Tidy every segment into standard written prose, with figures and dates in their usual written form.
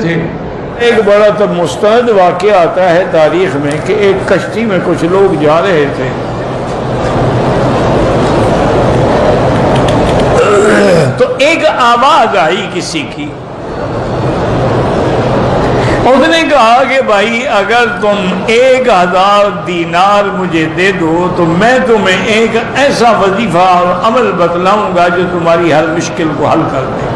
تھے۔ ایک بڑا تو مستند واقعہ آتا ہے تاریخ میں کہ ایک کشتی میں کچھ لوگ جا رہے تھے، تو ایک آواز آئی کسی کی، اس نے کہا کہ بھائی اگر تم 1000 دینار مجھے دے دو تو میں تمہیں ایک ایسا وظیفہ اور عمل بتلاؤں گا جو تمہاری ہر مشکل کو حل کر دے۔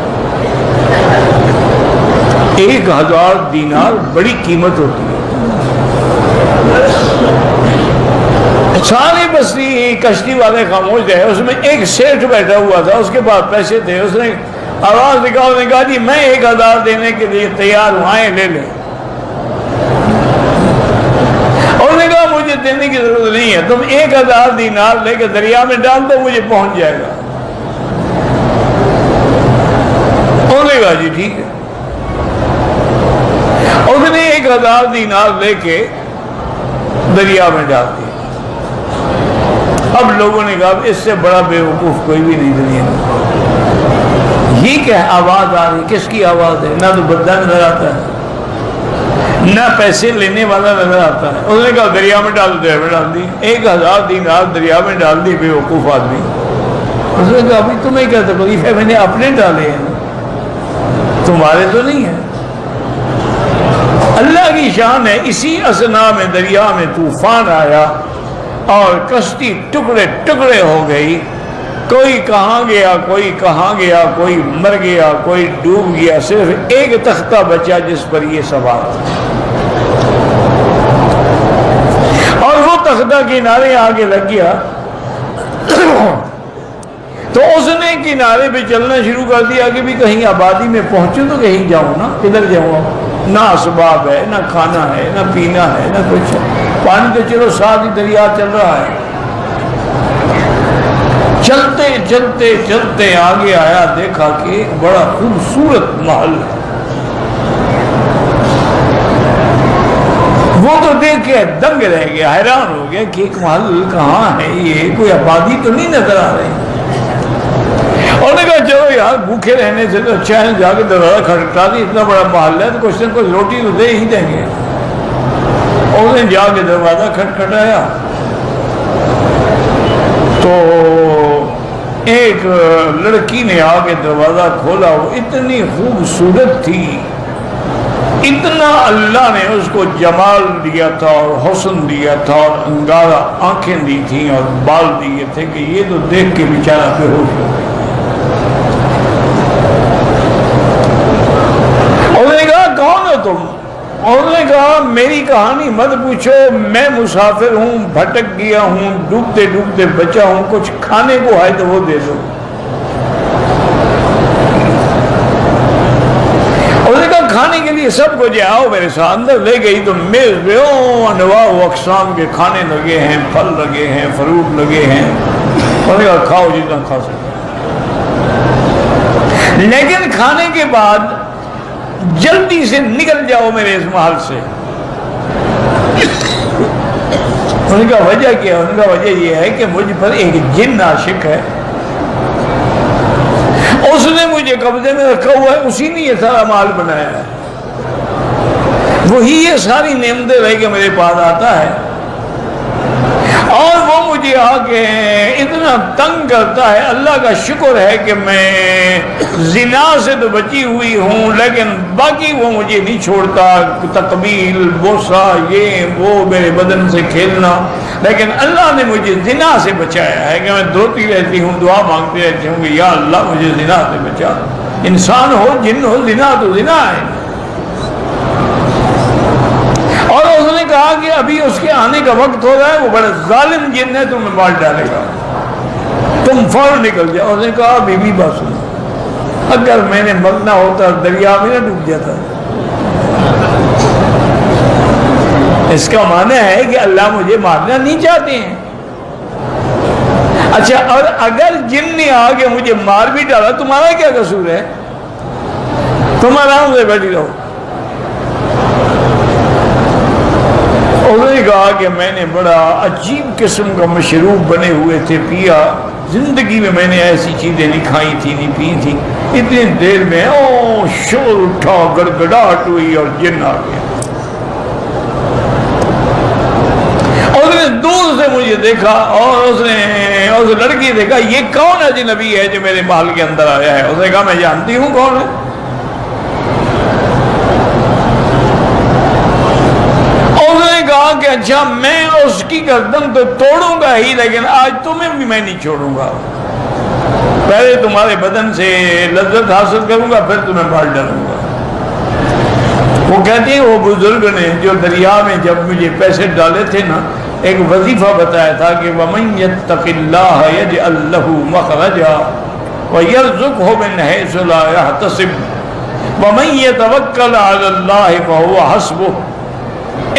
1000 دینار بڑی قیمت ہوتی ہے۔ سارے بستی کشتی والے خاموش رہے، اس میں ایک سیٹھ بیٹھا ہوا تھا، اس کے پاس پیسے تھے، اس نے آواز نکالا، اس نے کہا جی میں 1000 دینے کے لیے تیار ہوں، آئیں لے لیں۔ اور اس نے کہا مجھے دینے کی ضرورت نہیں ہے، تم 1000 دینار لے کے دریا میں ڈال دو، مجھے پہنچ جائے گا۔ انہوں نے کہا جی ٹھیک ہے۔ اس نے 1000 دینار لے کے دریا میں ڈال دیا۔ اب لوگوں نے کہا اس سے بڑا بیوقوف کوئی بھی نہیں دنیا میں۔ یہ کیا آواز آ رہی، کس کی آواز ہے؟ نہ تو بندہ نظر آتا ہے، نہ پیسے لینے والا نظر آتا ہے۔ اس نے کہا دریا میں ڈال دیا، میں ڈال دی 1000 دینار دریا میں ڈال دی، بیوقوف آدمی۔ اس نے کہا ابھی تمہیں کیا تکلیف ہے، میں نے اپنے ڈالے ہیں، تمہارے تو نہیں ہے۔ اللہ کی شان ہے، اسی اثنا میں دریا میں طوفان آیا اور کشتی ٹکڑے ٹکڑے ہو گئی، کوئی کہاں گیا، کوئی کہاں گیا، کوئی مر گیا، کوئی ڈوب گیا، صرف ایک تختہ بچا جس پر یہ سوار تھا، اور وہ تختہ کنارے آگے لگ گیا۔ تو اس نے کنارے پہ چلنا شروع کر دیا کہ بھی کہیں آبادی میں پہنچوں تو کہیں جاؤں نا، کدھر جاؤں؟ نہ اسباب ہے، نہ کھانا ہے، نہ پینا ہے، نہ کچھ ہے، پانی تو چلو ساتھ ہی دریا چل رہا ہے۔ چلتے چلتے چلتے آگے آیا، دیکھا کہ ایک بڑا خوبصورت محل ہے۔ وہ تو دیکھ کے دنگ رہ گیا، حیران ہو گیا کہ ایک محل کہاں ہے، یہ کوئی آبادی تو نہیں نظر آ رہی۔ اور نے کہا چلو یار بھوکے رہنے سے تو اچھا ہے جا کے دروازہ کھٹکھٹا دی، اتنا بڑا محل ہے تو کچھ نہ کچھ روٹی تو دے ہی دیں گے۔ اور نے جا کے دروازہ کھٹکھٹایا تو ایک لڑکی نے آ کے دروازہ کھولا، وہ اتنی خوبصورت تھی، اتنا اللہ نے اس کو جمال دیا تھا اور حسن دیا تھا اور انگارہ آنکھیں دی تھیں اور بال دیے تھے کہ یہ تو دیکھ کے بیچارہ بے ہوش ہو گیا۔ انہوں نے کہا کون ہو تم؟ انہوں نے کہا میری کہانی مت پوچھو، میں مسافر ہوں، بھٹک گیا ہوں، ڈوبتے ڈوبتے بچا ہوں، کچھ کھانے کو ہے تو وہ دے دو۔ انہوں نے کہا کھانے کے لیے سب کچھ آؤ میرے ساتھ۔ اندر لے گئی تو میز پہ انواع و اقسام کے کھانے لگے ہیں، پھل لگے ہیں، فروٹ لگے ہیں۔ انہوں نے کہا کھاؤ جتنا کھا سکتے، لیکن کھانے کے بعد جلدی سے نکل جاؤ میرے اس محل سے۔ انہوں نے کہا وجہ کیا؟ انہوں نے کہا وجہ یہ ہے کہ مجھ پر ایک جن عاشق ہے، اس نے مجھے قبضے میں رکھا ہوا ہے، اسی نے یہ سارا مال بنایا ہے، وہی یہ ساری نعمتیں لے کے میرے پاس آتا ہے، اور وہ مجھے آ کے اتنا تنگ کرتا ہے۔ اللہ کا شکر ہے کہ میں زنا سے تو بچی ہوئی ہوں، لیکن باقی وہ مجھے نہیں چھوڑتا، تقبیل، بوسہ، یہ وہ، میرے بدن سے کھیلنا، لیکن اللہ نے مجھے زنا سے بچایا ہے کہ میں دھوتی رہتی ہوں، دعا مانگتی رہتی ہوں کہ یا اللہ مجھے زنا سے بچا۔ انسان ہو جن ہو، زنا تو زنا ہے۔ اور اس نے کہا کہ ابھی اس کے آنے کا وقت ہو رہا ہے، وہ بڑا ظالم جن ہے، تمہیں مار ڈالے گا، تم فوراً نکل جاؤ۔ اس نے کہا بی بی بات سنو، اگر میں نے مرنا ہوتا دریا میں نہ ڈوب جاتا۔ اس کا معنی ہے کہ اللہ مجھے مارنا نہیں چاہتے ہیں۔ اچھا، اور اگر جن نے آ کے مجھے مار بھی ڈالا، تمہارا کیا قصور ہے؟ تم آرام سے بیٹھی رہو۔ انہوں نے کہا کہ میں نے بڑا عجیب قسم کا مشروب بنے ہوئے تھے پیا، زندگی میں نے ایسی چیزیں نہیں کھائی تھی، نہیں پی تھی۔ اتنی دیر میں شور اٹھا، گڑگڑاہٹ ہوئی اور جن آ گیا. اس نے دور سے مجھے دیکھا اور اس نے اس لڑکی دیکھا، یہ کون ہے اجنبی ہے جو میرے محل کے اندر آیا ہے؟ اس نے کہا میں جانتی ہوں کون ہے. اس نے کہا کہ اچھا میں اس کی گردن تو توڑوں گا ہی، لیکن آج تمہیں بھی میں نہیں چھوڑوں گا. پہلے تمہارے بدن سے لذت حاصل کروں گا، پھر تمہیں مار ڈالوں گا. وہ کہتے ہیں وہ بزرگ نے جو دریا میں جب مجھے پیسے ڈالے تھے نا، ایک وظیفہ بتایا تھا کہ وَمَن يَتَّقِ اللَّهَ يَجْعَل لَّهُ مَخْرَجًا وَيَرْزُقْهُ مِنْ حَيْثُ لَا يَحْتَسِبُ وَمَن يَتَوَكَّلْ عَلَى اللَّهِ فَهُوَ حَسْبُهُ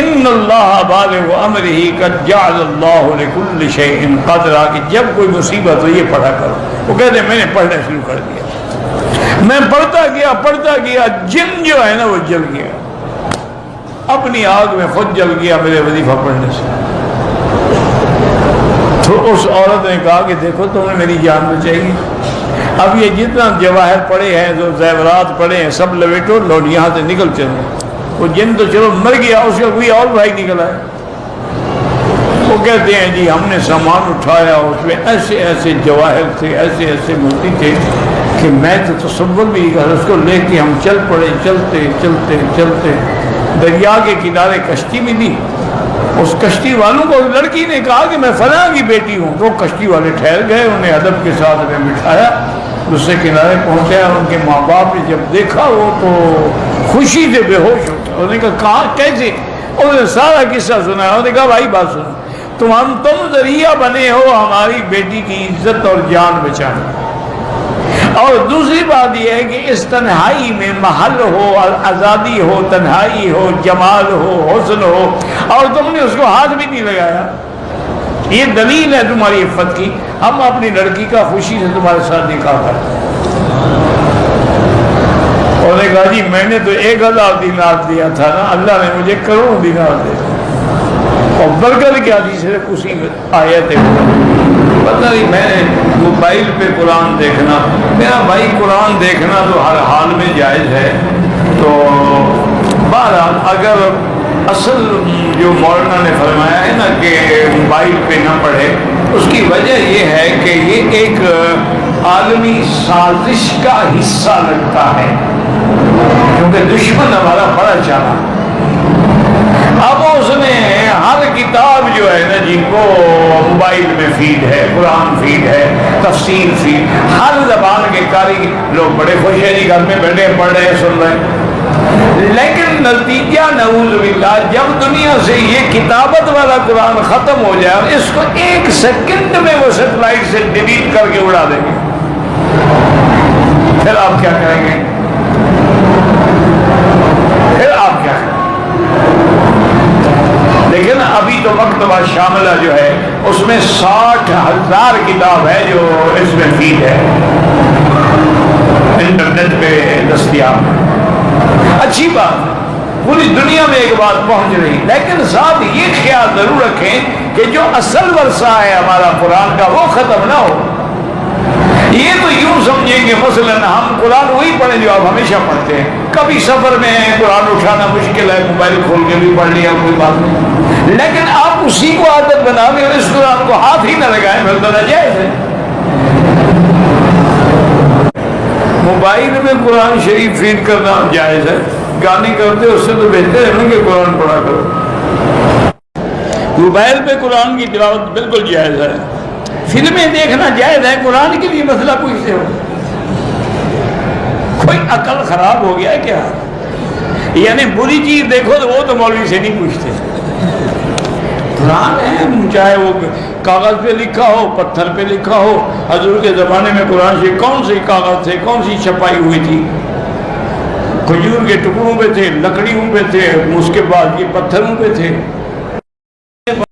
إِنَّ اللَّهَ بَالِغُ أَمْرِهِ قَدْ جَعَلَ اللَّهُ لِكُلِّ شَيْءٍ قَدْرًا. کہ جب کوئی مصیبت ہو یہ پڑھا کرو. وہ کہتے ہیں میں نے پڑھنا شروع کر دیا، میں پڑھتا گیا، جن جو ہے نا وہ جل گیا، اپنی آگ میں خود جل گیا میرے وظیفہ پڑھنے سے. تو اس عورت نے کہا کہ دیکھو تم نے میری جان بچائی. اب یہ جتنا جواہر پڑے ہیں، جو زیورات پڑے ہیں، سب لپیٹو، لوٹ یہاں سے نکل چلو. وہ جن تو چلو مر گیا، اس کا کوئی اور بھائی نکلا ہے. وہ کہتے ہیں جی ہم نے سامان اٹھایا، اس میں ایسے ایسے جواہر تھے، ایسے ایسے موتی تھے کہ میں تو تصور بھی نہیں کر. اس کو لے کے ہم چل پڑے، چلتے دریا کے کنارے کشتی بھی دی. اس کشتی والوں کو لڑکی نے کہا کہ میں فلاں کی بیٹی ہوں. تو کشتی والے ٹھہر گئے، انہیں ادب کے ساتھ میں بٹھایا، دوسرے کنارے پہنچایا. ان کے ماں باپ نے جب دیکھا وہ تو خوشی سے بے ہوش ہو گیا. انہوں نے کہا کہاں کیسے؟ انہوں نے سارا قصہ سنا. انہوں نے کہا بھائی بات سنو، تم ذریعہ بنے ہو ہماری بیٹی کی عزت اور جان بچانے. اور دوسری بات یہ ہے کہ اس تنہائی میں محل ہو، آزادی ہو، تنہائی ہو، جمال ہو، حسن ہو، اور تم نے اس کو ہاتھ بھی نہیں لگایا. یہ دلیل ہے تمہاری عفت کی. ہم اپنی لڑکی کا خوشی سے تمہارے ساتھ نکاح کرتے ہیں. اور نے کہا جی میں نے تو 1000 دینار دیا تھا نا، اللہ نے مجھے کروڑوں دینار دے. اور برکت کیا تھی صرف اسی آیت ہے. پتہ نہیں میں موبائل پہ قرآن دیکھنا، میرا بھائی قرآن دیکھنا تو ہر حال میں جائز ہے. تو بہرحال اگر اصل جو مولانا نے فرمایا ہے نا کہ موبائل پہ نہ پڑھے، اس کی وجہ یہ ہے کہ یہ ایک عالمی سازش کا حصہ لگتا ہے، کیونکہ دشمن ہمارا بڑا چالا. اب اس نے ہر کتاب جو ہے نا جن کو موبائل میں فیڈ ہے، قرآن فیڈ ہے، تفسیر فیڈ، ہر زبان کے قاری لوگ بڑے خوش ہیں جی، گھر میں بیٹھے پڑھ رہے ہیں، سن رہے ہیں. لیکن نتیجہ نعوذ باللہ جب دنیا سے یہ کتابت والا قرآن ختم ہو جائے، اس کو 1 سیکنڈ میں وہ سیٹلائٹ سے ڈیلیٹ کر کے اڑا دیں گے. پھر آپ کیا کریں گے؟ لیکن ابھی تو مکتبہ شاملہ جو ہے اس میں 60,000 کتاب ہے جو اس میں فیڈ ہے، انٹرنیٹ پہ دستیاب. اچھی بات ہے، پوری دنیا میں ایک بات پہنچ رہی. لیکن ساتھ یہ خیال ضرور رکھیں کہ جو اصل ورثہ ہے ہمارا قرآن کا وہ ختم نہ ہو. یہ تو یوں سمجھیں گے مثلا ہم قرآن وہی پڑھیں جو آپ ہمیشہ پڑھتے ہیں. کبھی سفر میں قرآن اٹھانا مشکل ہے، موبائل کھول کے بھی پڑھ لیا، کوئی بات نہیں. لیکن آپ اسی کو عادت بنا کے اور اس قرآن کو ہاتھ ہی نہ لگائیں، پھر تو ناجائز ہے. موبائل میں قرآن شریف فیڈ کرنا جائز ہے. گانے کرتے اس سے تو بہتر ہے نا کہ قرآن پڑھا کرو. موبائل پہ قرآن کی تلاوت بالکل جائز ہے. فلمیں دیکھنا جائز ہے، قرآن کے لیے مسئلہ پوچھتے ہو. کوئی عقل خراب ہو گیا ہے کیا؟ یعنی بری چیز دیکھو تو وہ تو مولوی سے نہیں پوچھتے. قرآن ہے، چاہے وہ کاغذ پہ لکھا ہو، پتھر پہ لکھا ہو. حضور کے زمانے میں قرآن سے کون سی کاغذ تھے، کون سی چھپائی ہوئی تھی؟ کھجور کے ٹکڑوں پہ تھے، لکڑیوں پہ تھے، اس کے بعد یہ پتھروں پہ تھے.